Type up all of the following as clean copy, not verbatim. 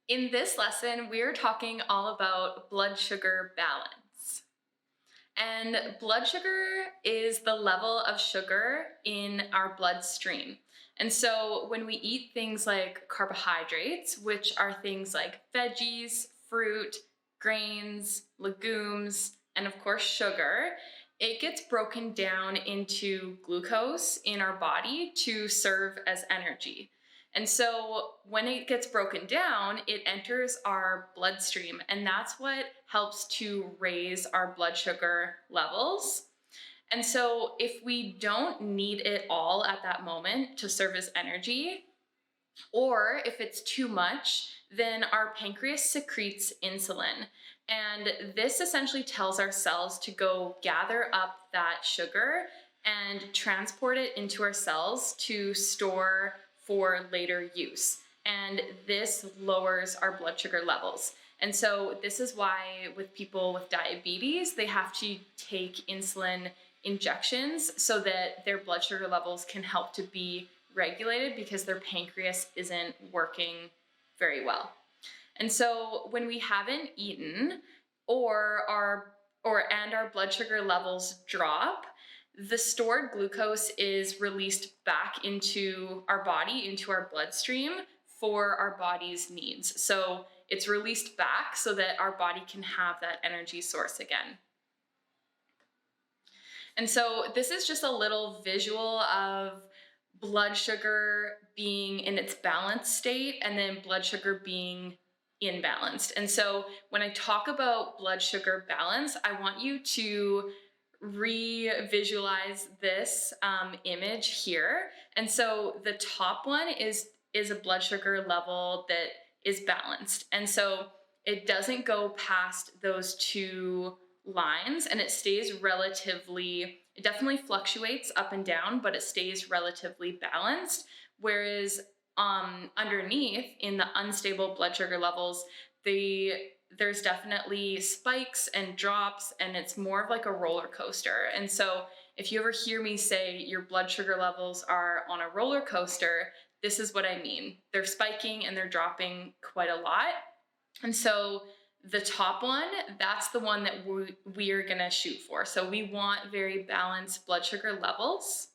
In this lesson, we're talking all about blood sugar balance. And blood sugar is the level of sugar in our bloodstream. And so when we eat things like carbohydrates, which are things like veggies, fruit, grains, legumes, and of course sugar, it gets broken down into glucose in our body to serve as energy. And so when it gets broken down, it enters our bloodstream, and that's what helps to raise our blood sugar levels. And so if we don't need it all at that moment to serve as energy, or if it's too much, then our pancreas secretes insulin. And this essentially tells our cells to go gather up that sugar and transport it into our cells to store for later use. And this lowers our blood sugar levels. And so, this is why, with people with diabetes, they have to take insulin injections so that their blood sugar levels can help to be regulated because their pancreas isn't working very well. And so when we haven't eaten or our blood sugar levels drop, the stored glucose is released back into our body, into our bloodstream for our body's needs. So it's released back so that our body can have that energy source again. And so this is just a little visual of blood sugar being in its balanced state and then blood sugar being imbalanced. And so when I talk about blood sugar balance, I want you to re-visualize this image here. And so the top one is a blood sugar level that is balanced. And so it doesn't go past those two lines, and it stays relatively, it definitely fluctuates up and down, but it stays relatively balanced. Whereas underneath in the unstable blood sugar levels, there's definitely spikes and drops, and it's more of like a roller coaster. And so if you ever hear me say your blood sugar levels are on a roller coaster, this is what I mean. They're spiking and they're dropping quite a lot. And so the top one, that's the one that we are gonna shoot for. So we want very balanced blood sugar levels.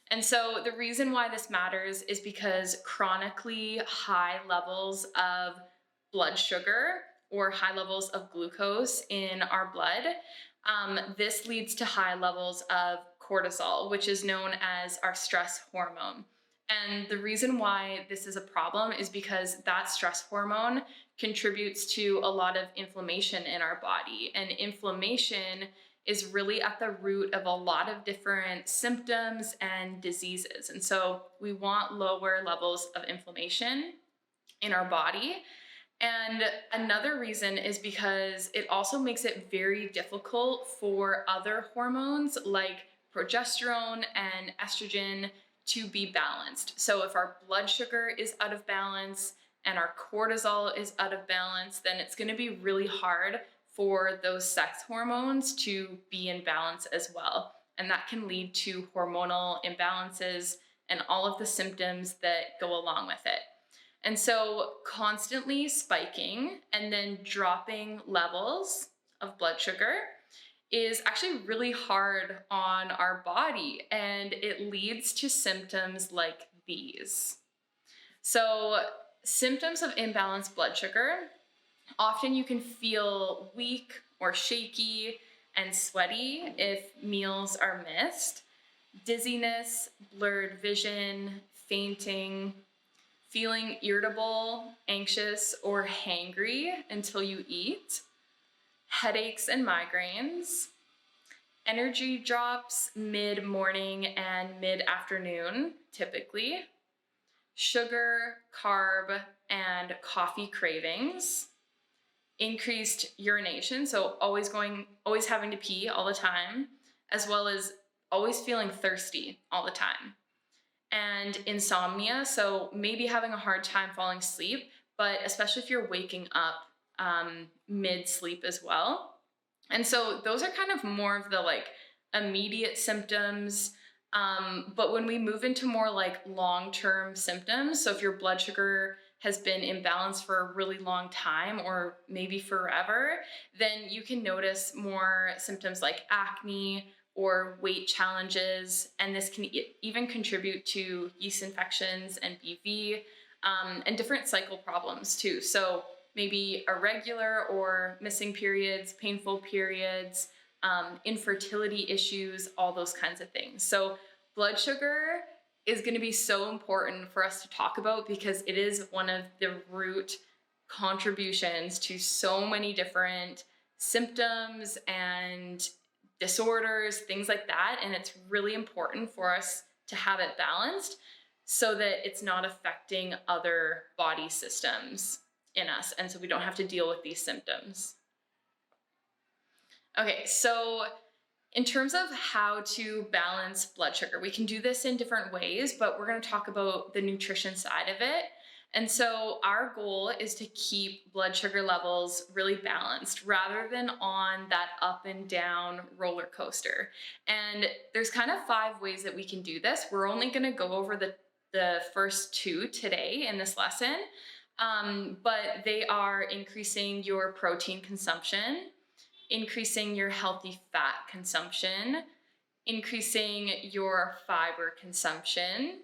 And so the reason why this matters is because chronically high levels of blood sugar or high levels of glucose in our blood, this leads to high levels of cortisol, which is known as our stress hormone. And the reason why this is a problem is because that stress hormone contributes to a lot of inflammation in our body. And inflammation is really at the root of a lot of different symptoms and diseases. And so we want lower levels of inflammation in our body. And another reason is because it also makes it very difficult for other hormones like progesterone and estrogen to be balanced. So if our blood sugar is out of balance and our cortisol is out of balance, then it's going to be really hard for those sex hormones to be in balance as well. And that can lead to hormonal imbalances and all of the symptoms that go along with it. And so constantly spiking and then dropping levels of blood sugar is actually really hard on our body, and it leads to symptoms like these. So symptoms of imbalanced blood sugar, often you can feel weak or shaky and sweaty if meals are missed, dizziness, blurred vision, fainting, feeling irritable, anxious, or hangry until you eat, headaches and migraines, energy drops mid-morning and mid-afternoon, typically, sugar, carb, and coffee cravings, increased urination, so always having to pee all the time, as well as always feeling thirsty all the time. And insomnia, so maybe having a hard time falling asleep, but especially if you're waking up mid-sleep as well. And so those are kind of more of the like immediate symptoms. But when we move into more like long-term symptoms, so if your blood sugar has been imbalanced for a really long time or maybe forever, then you can notice more symptoms like acne or weight challenges. And this can even contribute to yeast infections and BV, and different cycle problems too. So maybe irregular or missing periods, painful periods, infertility issues, all those kinds of things. So, blood sugar is going to be so important for us to talk about because it is one of the root contributions to so many different symptoms and disorders, things like that. And it's really important for us to have it balanced so that it's not affecting other body systems in us. And so we don't have to deal with these symptoms. Okay, so in terms of how to balance blood sugar, we can do this in different ways, but we're going to talk about the nutrition side of it. And so our goal is to keep blood sugar levels really balanced rather than on that up and down roller coaster. And there's kind of 5 ways that we can do this. We're only going to go over the first 2 today in this lesson, but they are increasing your protein consumption, increasing your healthy fat consumption, increasing your fiber consumption,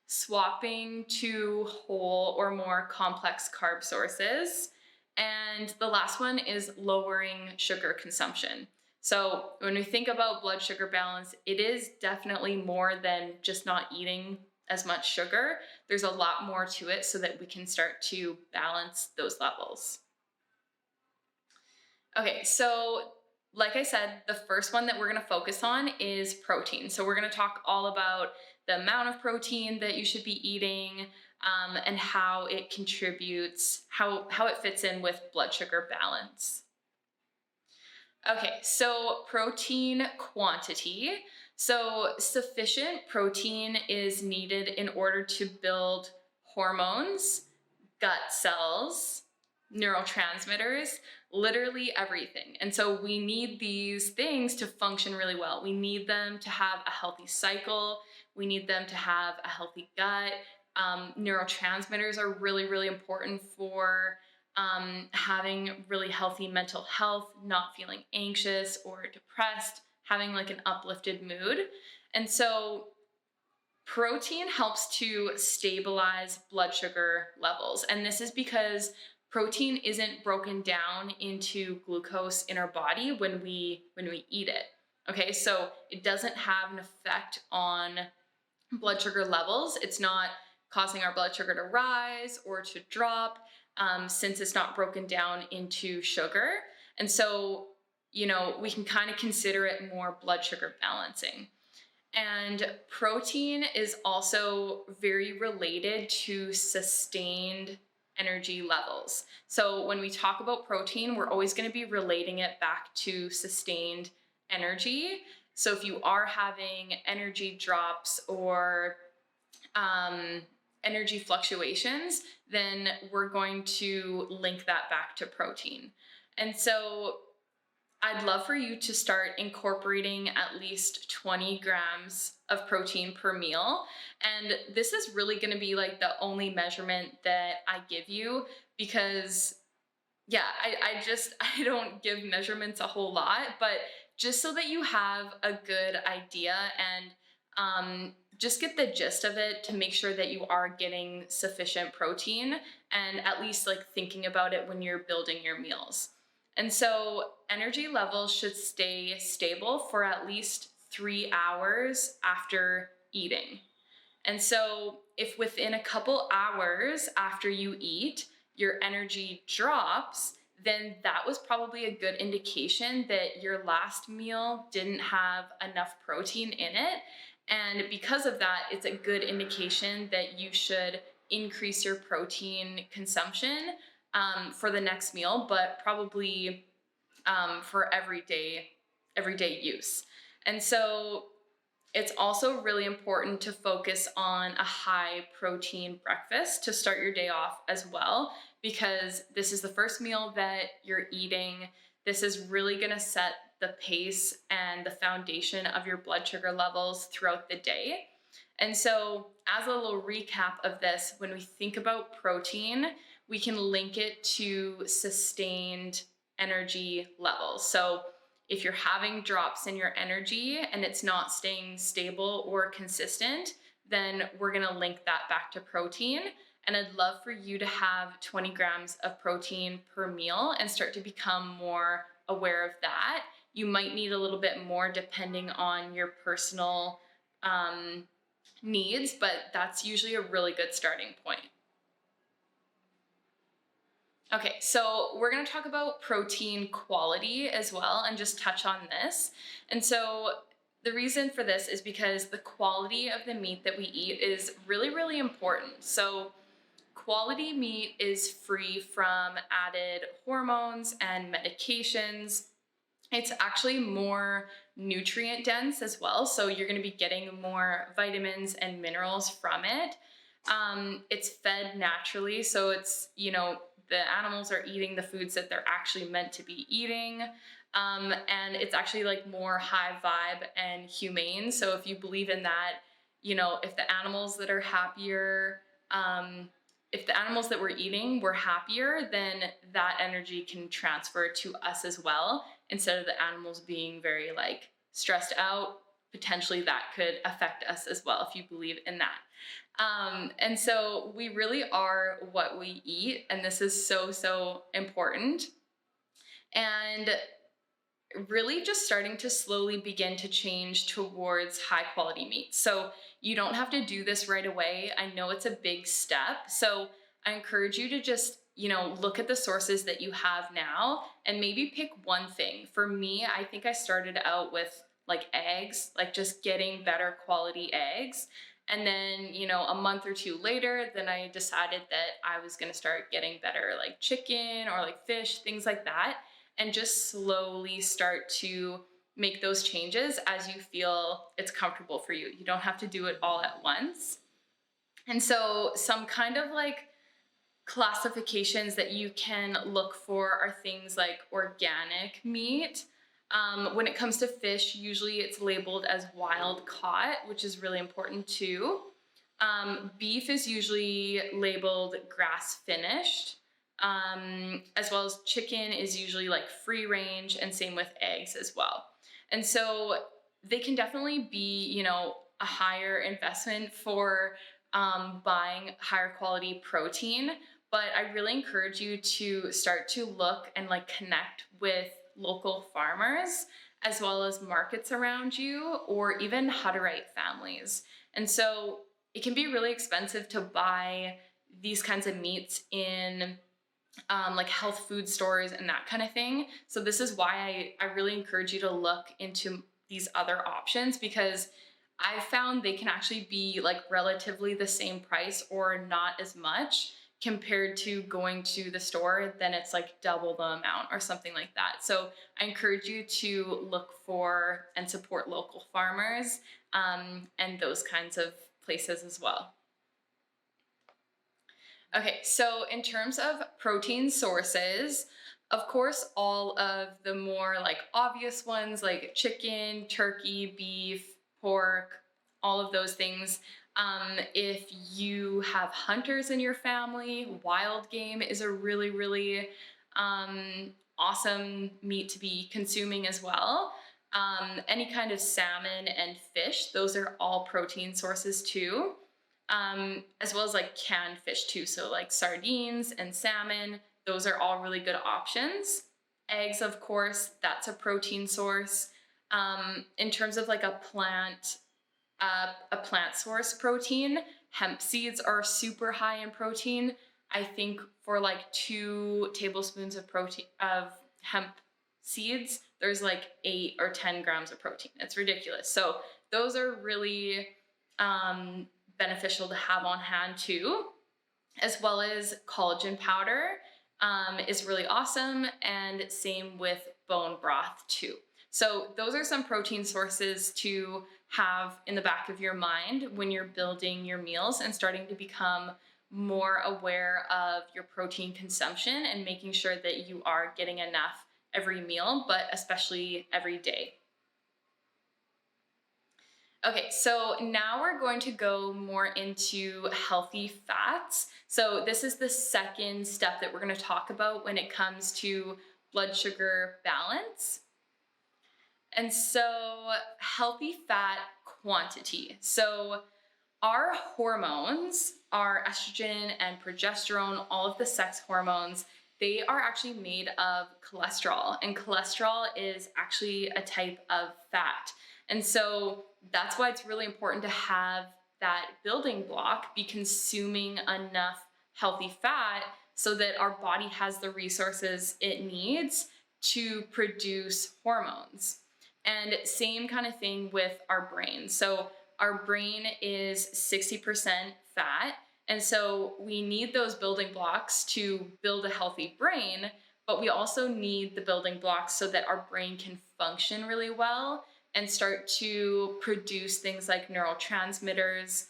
swapping to whole or more complex carb sources, and the last one is lowering sugar consumption. So when we think about blood sugar balance, it is definitely more than just not eating as much sugar. There's a lot more to it so that we can start to balance those levels. Okay, so like I said, the first one that we're going to focus on is protein. So we're going to talk all about the amount of protein that you should be eating, and how it contributes, how it fits in with blood sugar balance. Okay, so protein quantity. So sufficient protein is needed in order to build hormones, gut cells, neurotransmitters, literally everything. And so we need these things to function really well. We need them to have a healthy cycle. We need them to have a healthy gut. Neurotransmitters are really, really important for having really healthy mental health, not feeling anxious or depressed, having like an uplifted mood. And so protein helps to stabilize blood sugar levels. And this is because protein isn't broken down into glucose in our body when we eat it. Okay, so it doesn't have an effect on blood sugar levels. It's not causing our blood sugar to rise or to drop, since it's not broken down into sugar. And so, we can kind of consider it more blood sugar balancing. And protein is also very related to sustained energy levels. So when we talk about protein, we're always going to be relating it back to sustained energy. So if you are having energy drops or energy fluctuations, then we're going to link that back to protein. And so I'd love for you to start incorporating at least 20 grams of protein per meal. And this is really going to be like the only measurement that I give you because, yeah, I don't give measurements a whole lot, but just so that you have a good idea and just get the gist of it to make sure that you are getting sufficient protein and at least like thinking about it when you're building your meals. And so energy levels should stay stable for at least 3 hours after eating. And so if within a couple hours after you eat, your energy drops, then that was probably a good indication that your last meal didn't have enough protein in it. And because of that, it's a good indication that you should increase your protein consumption for the next meal, but probably for everyday use. And so it's also really important to focus on a high protein breakfast to start your day off as well, because this is the first meal that you're eating. This is really going to set the pace and the foundation of your blood sugar levels throughout the day. And so, as a little recap of this, when we think about protein, we can link it to sustained energy levels. So, if you're having drops in your energy and it's not staying stable or consistent, then we're going to link that back to protein. And I'd love for you to have 20 grams of protein per meal and start to become more aware of that. You might need a little bit more depending on your personal needs, but that's usually a really good starting point. Okay, so we're going to talk about protein quality as well and just touch on this. And so the reason for this is because the quality of the meat that we eat is really, really important. So quality meat is free from added hormones and medications. It's actually more nutrient dense as well. So you're going to be getting more vitamins and minerals from it. It's fed naturally. So the animals are eating the foods that they're actually meant to be eating. And it's actually like more high vibe and humane. So if you believe in that, if the animals that are happier, if the animals that we're eating were happier, then that energy can transfer to us as well, instead of the animals being very like stressed out. Potentially that could affect us as well if you believe in that. And so we really are what we eat, and this is so, so important. And really just starting to slowly begin to change towards high quality meat. So you don't have to do this right away. I know it's a big step. So I encourage you to just, look at the sources that you have now and maybe pick one thing. For me, I think I started out with like eggs, like just getting better quality eggs. And then, a month or two later, then I decided that I was going to start getting better like chicken or like fish, things like that, and just slowly start to make those changes as you feel it's comfortable for you. You don't have to do it all at once. And so some kind of like classifications that you can look for are things like organic meat. When it comes to fish, usually it's labeled as wild caught, which is really important too. Beef is usually labeled grass finished, as well as chicken is usually like free range, and same with eggs as well. And so they can definitely be, a higher investment for buying higher quality protein. But I really encourage you to start to look and like connect with local farmers as well as markets around you, or even Hutterite families. And so it can be really expensive to buy these kinds of meats in like health food stores and that kind of thing. So this is why I really encourage you to look into these other options, because I found they can actually be like relatively the same price or not as much compared to going to the store. Then it's like double the amount or something like that. So I encourage you to look for and support local farmers, and those kinds of places as well. Okay, so in terms of protein sources, of course, all of the more like obvious ones like chicken, turkey, beef, pork, all of those things. If you have hunters in your family, wild game is a really, really awesome meat to be consuming as well. Any kind of salmon and fish, those are all protein sources too, as well as like canned fish too. So like sardines and salmon, those are all really good options. Eggs, of course, that's a protein source. In terms of like a plant source protein, hemp seeds are super high in protein. I think for like 2 tablespoons of protein of hemp seeds, there's like 8 or 10 grams of protein. It's ridiculous. So those are really beneficial to have on hand too, as well as collagen powder is really awesome, and same with bone broth too. So those are some protein sources to have in the back of your mind when you're building your meals and starting to become more aware of your protein consumption and making sure that you are getting enough every meal, but especially every day. Okay, so now we're going to go more into healthy fats. So, this is the second step that we're going to talk about when it comes to blood sugar balance. And so, healthy fat quantity. So, our hormones, our estrogen and progesterone, all of the sex hormones, they are actually made of cholesterol. And cholesterol is actually a type of fat. And so that's why it's really important to have that building block be consuming enough healthy fat so that our body has the resources it needs to produce hormones. And same kind of thing with our brain. So our brain is 60% fat. And so we need those building blocks to build a healthy brain, but we also need the building blocks so that our brain can function really well and start to produce things like neurotransmitters,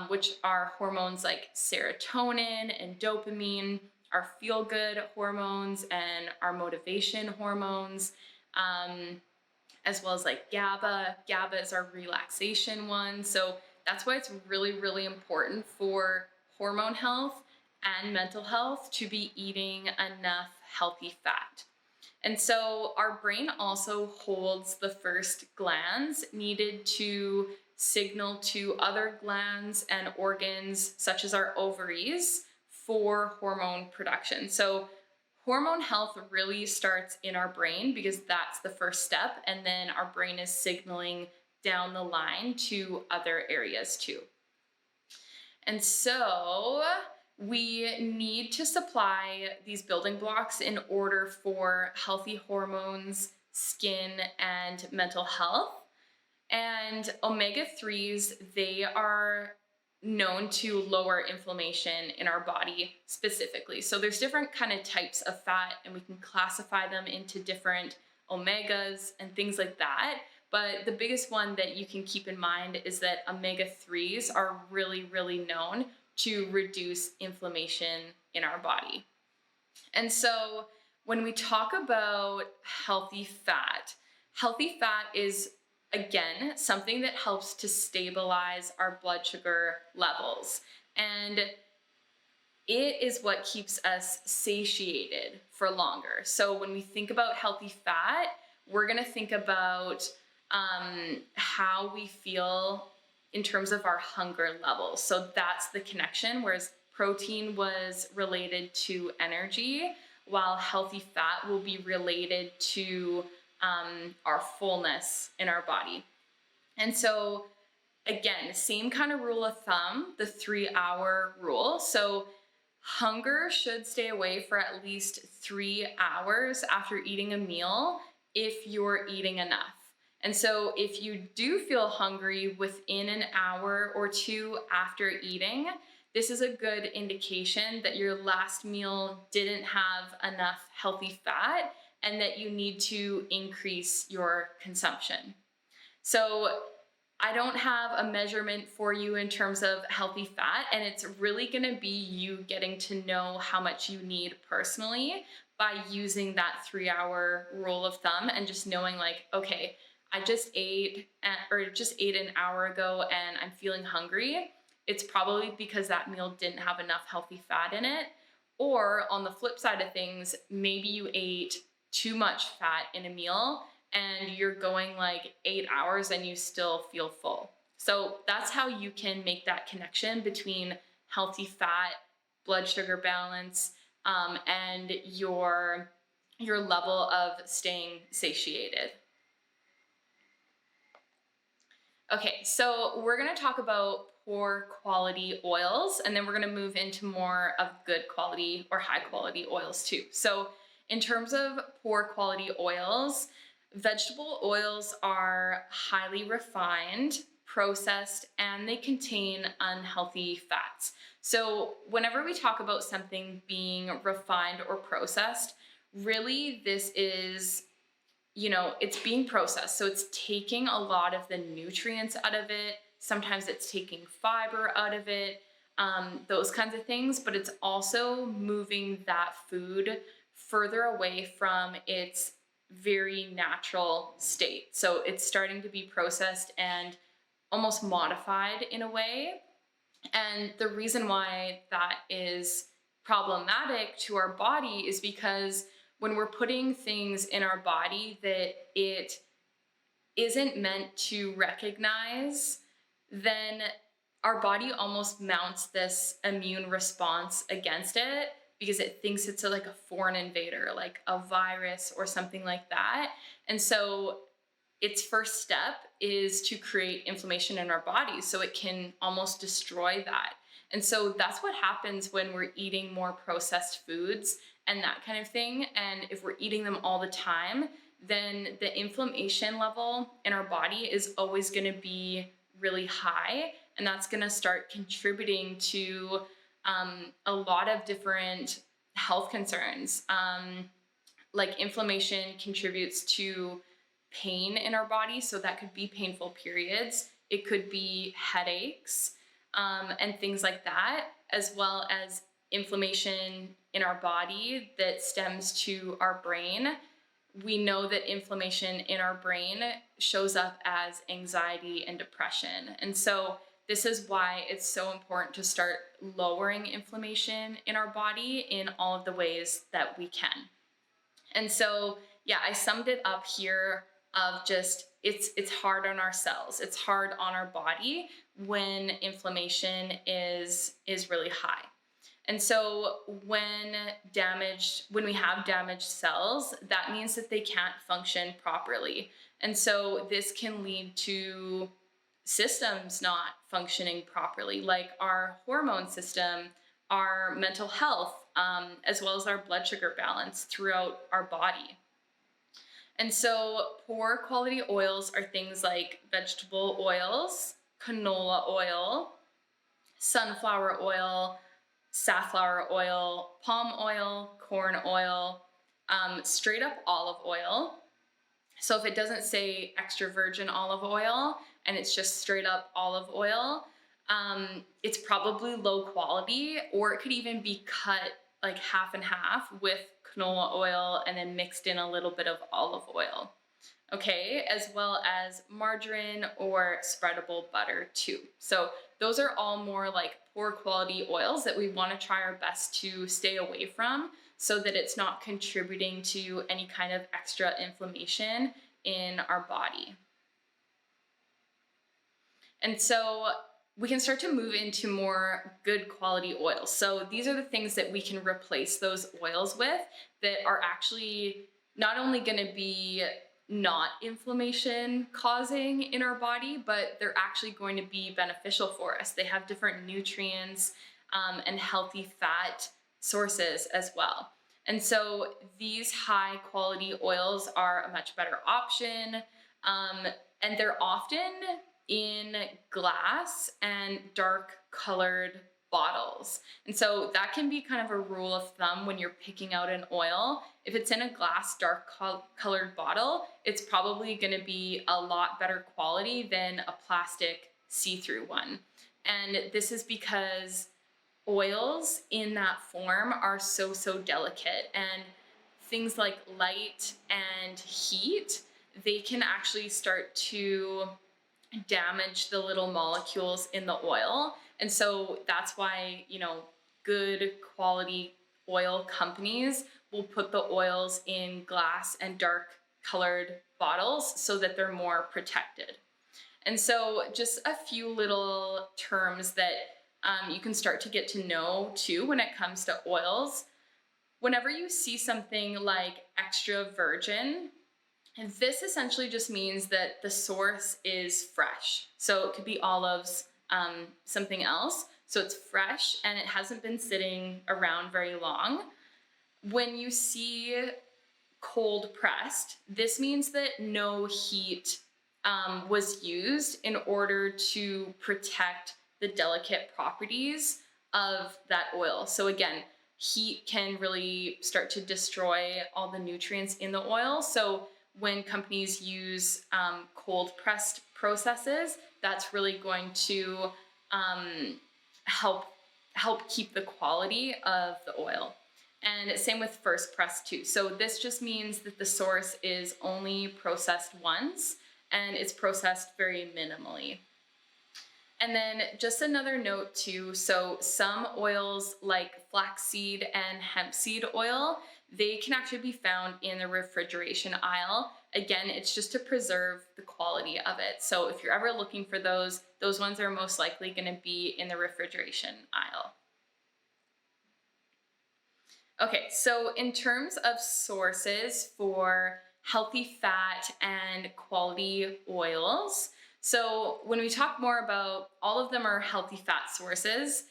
which are hormones like serotonin and dopamine, our feel good hormones, and our motivation hormones. As well as like GABA. GABA is our relaxation one. So that's why it's really, really important for hormone health and mental health to be eating enough healthy fat. And so our brain also holds the first glands needed to signal to other glands and organs, such as our ovaries, for hormone production. So hormone health really starts in our brain because that's the first step. And then our brain is signaling down the line to other areas too. And so we need to supply these building blocks in order for healthy hormones, skin, and mental health. And omega 3s, they are known to lower inflammation in our body specifically. So there's different kind of types of fat and we can classify them into different omegas and things like that. But the biggest one that you can keep in mind is that omega 3s are really, really known to reduce inflammation in our body. And so when we talk about healthy fat is again something that helps to stabilize our blood sugar levels. And it is what keeps us satiated for longer. So when we think about healthy fat, we're going to think about how we feel in terms of our hunger levels. So that's the connection, whereas protein was related to energy, while healthy fat will be related to our fullness in our body. And so, again, same kind of rule of thumb, the 3-hour rule. So, hunger should stay away for at least 3 hours after eating a meal if you're eating enough. And so, if you do feel hungry within an hour or two after eating, this is a good indication that your last meal didn't have enough healthy fat and that you need to increase your consumption. So I don't have a measurement for you in terms of healthy fat, and it's really going to be you getting to know how much you need personally by using that 3-hour rule of thumb and just knowing like, okay, I just ate an hour ago and I'm feeling hungry. It's probably because that meal didn't have enough healthy fat in it. Or on the flip side of things, maybe you ate too much fat in a meal and you're going like 8 hours and you still feel full. So that's how you can make that connection between healthy fat, blood sugar balance, and your level of staying satiated. Okay, so we're going to talk about poor quality oils, and then we're going to move into more of good quality or high quality oils too. So in terms of poor quality oils, vegetable oils are highly refined, processed, and they contain unhealthy fats. So whenever we talk about something being refined or processed, really this is, it's being processed. So it's taking a lot of the nutrients out of it. Sometimes it's taking fiber out of it, those kinds of things. But it's also moving that food further away from its very natural state. So it's starting to be processed and almost modified in a way. And the reason why that is problematic to our body is because when we're putting things in our body that it isn't meant to recognize, then our body almost mounts this immune response against it because it thinks it's like a foreign invader, like a virus or something like that. And so its first step is to create inflammation in our body so it can almost destroy that. And so that's what happens when we're eating more processed foods and that kind of thing. And if we're eating them all the time, then the inflammation level in our body is always going to be really high. And that's going to start contributing to a lot of different health concerns. Like inflammation contributes to pain in our body. So that could be painful periods. It could be headaches and things like that, as well as inflammation in our body that stems to our brain. We know that inflammation in our brain shows up as anxiety and depression. And so this is why it's so important to start lowering inflammation in our body in all of the ways that we can. And so, yeah, I summed it up here of just it's hard on our cells. It's hard on our body when inflammation is really high. And so when we have damaged cells, that means that they can't function properly. And so this can lead to systems not functioning properly, like our hormone system, our mental health, as well as our blood sugar balance throughout our body. And so poor quality oils are things like vegetable oils, canola oil, sunflower oil, safflower oil, palm oil, corn oil, straight up olive oil. So if it doesn't say extra virgin olive oil and it's just straight up olive oil, it's probably low quality, or it could even be cut like half and half with canola oil and then mixed in a little bit of olive oil. Okay, as well as margarine or spreadable butter too. So those are all more like poor quality oils that we want to try our best to stay away from so that it's not contributing to any kind of extra inflammation in our body. And so we can start to move into more good quality oils. So these are the things that we can replace those oils with that are actually not only going to be not inflammation causing in our body, but they're actually going to be beneficial for us. They have different nutrients and healthy fat sources as well. And so these high quality oils are a much better option. And they're often in glass and dark colored bottles. And so that can be kind of a rule of thumb when you're picking out an oil. If it's in a glass dark colored bottle, it's probably going to be a lot better quality than a plastic see-through one. And this is because oils in that form are so delicate, and things like light and heat, they can actually start to damage the little molecules in the oil. And so that's why, good quality oil companies will put the oils in glass and dark colored bottles so that they're more protected. And so just a few little terms that you can start to get to know too when it comes to oils. Whenever you see something like extra virgin, this essentially just means that the source is fresh. So it could be olives, something else. So it's fresh and it hasn't been sitting around very long. When you see cold pressed, this means that no heat was used in order to protect the delicate properties of that oil. So again, heat can really start to destroy all the nutrients in the oil. So when companies use cold pressed processes, that's really going to help keep the quality of the oil. And same with first press too. So this just means that the source is only processed once and it's processed very minimally. And then just another note too, so some oils like flaxseed and hemp seed oil, they can actually be found in the refrigeration aisle. Again, it's just to preserve the quality of it. So if you're ever looking for those ones are most likely going to be in the refrigeration aisle. Okay, so in terms of sources for healthy fat and quality oils, so when we talk more about all of them are healthy fat sources.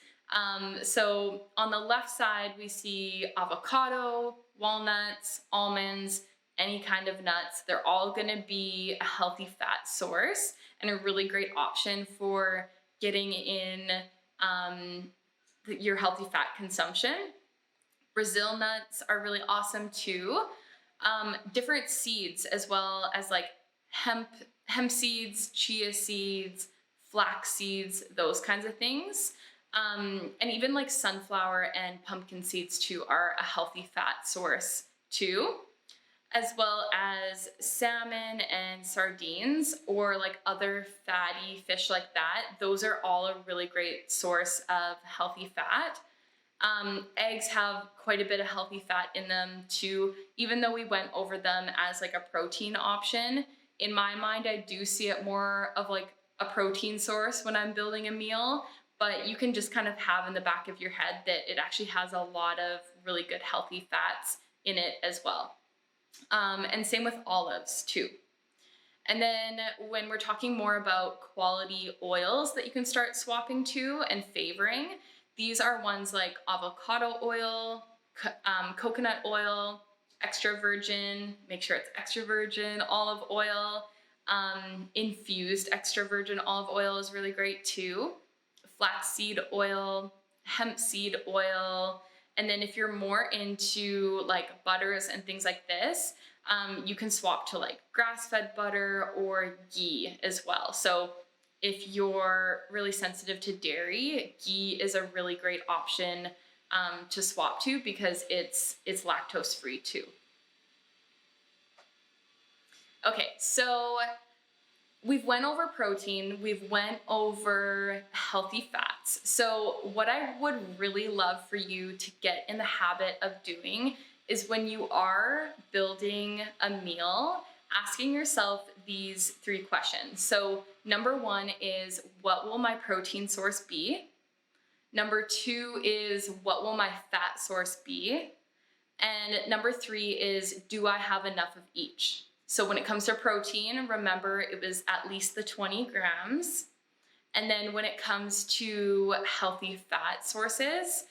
So on the left side, we see avocado, walnuts, almonds, any kind of nuts. They're all going to be a healthy fat source and a really great option for getting in your healthy fat consumption. Brazil nuts are really awesome too. Different seeds as well as like hemp hemp seeds, chia seeds, flax seeds, those kinds of things. And even like sunflower and pumpkin seeds too are a healthy fat source too, as well as salmon and sardines or like other fatty fish like that. Those are all a really great source of healthy fat. Eggs have quite a bit of healthy fat in them too, even though we went over them as like a protein option. In my mind, I do see it more of like a protein source when I'm building a meal, but you can just kind of have in the back of your head that it actually has a lot of really good healthy fats in it as well. And same with olives too. And then when we're talking more about quality oils that you can start swapping to and favoring, these are ones like avocado oil, coconut oil, extra virgin, make sure it's extra virgin olive oil, infused extra virgin olive oil is really great too, flaxseed oil, hemp seed oil, and then if you're more into like butters and things like this, you can swap to like grass-fed butter or ghee as well. So if you're really sensitive to dairy, ghee is a really great option to swap to because it's lactose free too. Okay, so we've went over protein, we've went over healthy fats. So what I would really love for you to get in the habit of doing is when you are building a meal, asking yourself these three questions. So number one is, what will my protein source be? Number two is, what will my fat source be? And number three is, do I have enough of each? So when it comes to protein, remember it was at least the 20 grams. And then when it comes to healthy fat sources,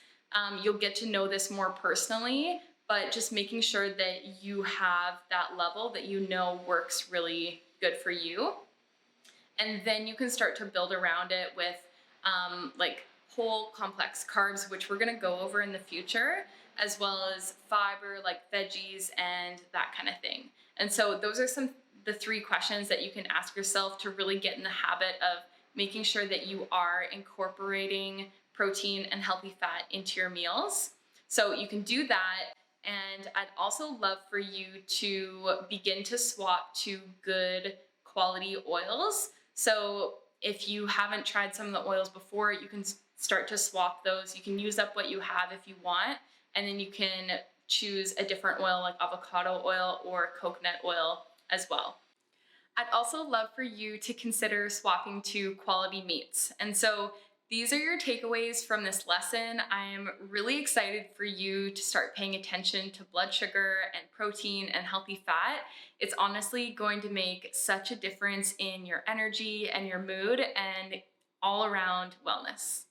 you'll get to know this more personally, but just making sure that you have that level that you know works really good for you. And then you can start to build around it with like whole complex carbs, which we're gonna go over in the future, as well as fiber like veggies and that kind of thing. And so those are the three questions that you can ask yourself to really get in the habit of making sure that you are incorporating protein and healthy fat into your meals. So you can do that. And I'd also love for you to begin to swap to good quality oils. So if you haven't tried some of the oils before, you can start to swap those. You can use up what you have if you want, and then you can choose a different oil like avocado oil or coconut oil as well. I'd also love for you to consider swapping to quality meats. And so these are your takeaways from this lesson. I'm really excited for you to start paying attention to blood sugar and protein and healthy fat. It's honestly going to make such a difference in your energy and your mood and all around wellness.